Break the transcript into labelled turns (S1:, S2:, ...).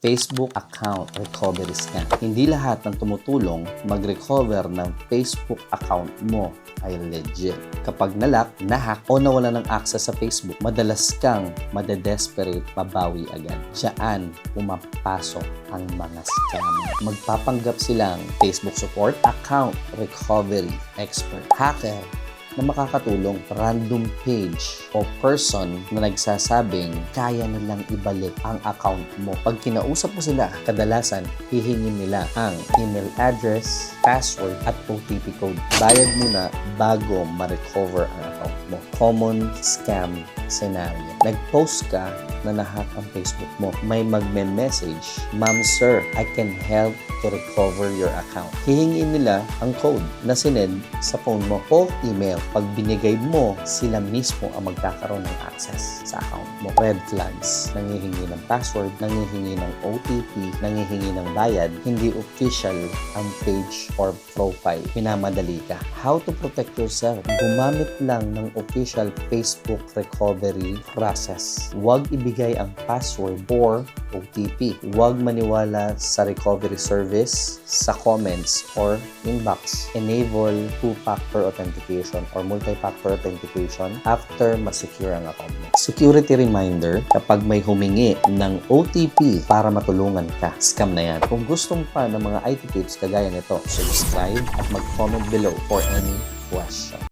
S1: Facebook account recovery scam. Hindi lahat ng tumutulong mag-recover ng Facebook account mo ay legit. Kapag nalock, nahack o nawala ng access sa Facebook, madalas kang madedesperate mabawi agad. Diyan pumapasok ang mga scammer. Magpapanggap silang Facebook support, account recovery expert, hacker na makakatulong, random page o person na nagsasabing kaya nilang ibalik ang account mo. Pag kinausap mo sila, kadalasan hihingin nila ang email address, password at OTP code. Bayad muna bago ma-recover ang account mo. Common scam scenario. Nag-post ka na nahack ang Facebook mo. May magme-message, "Ma'am, sir, I can help to recover your account." Hihingin nila ang code na sinend sa phone mo o email. Pag binigay mo, sila mismo ang magkakaroon ng access sa account mo. Red flags. Nangihingi ng password, nangihingi ng OTP, nangihingi ng bayad, hindi official ang page or profile. Minamadali ka. How to protect yourself? Gumamit lang ng official Facebook recovery process. Huwag ibigay ang password or OTP. Huwag maniwala sa recovery service, sa comments or inbox. Enable two-factor authentication or multi-factor authentication after ma-secure ang account mo. Security reminder kapag may humingi ng OTP para matulungan ka. Scam na yan. Kung gustong pa ng mga IT tips kagaya nito, subscribe at mag-comment below for any question.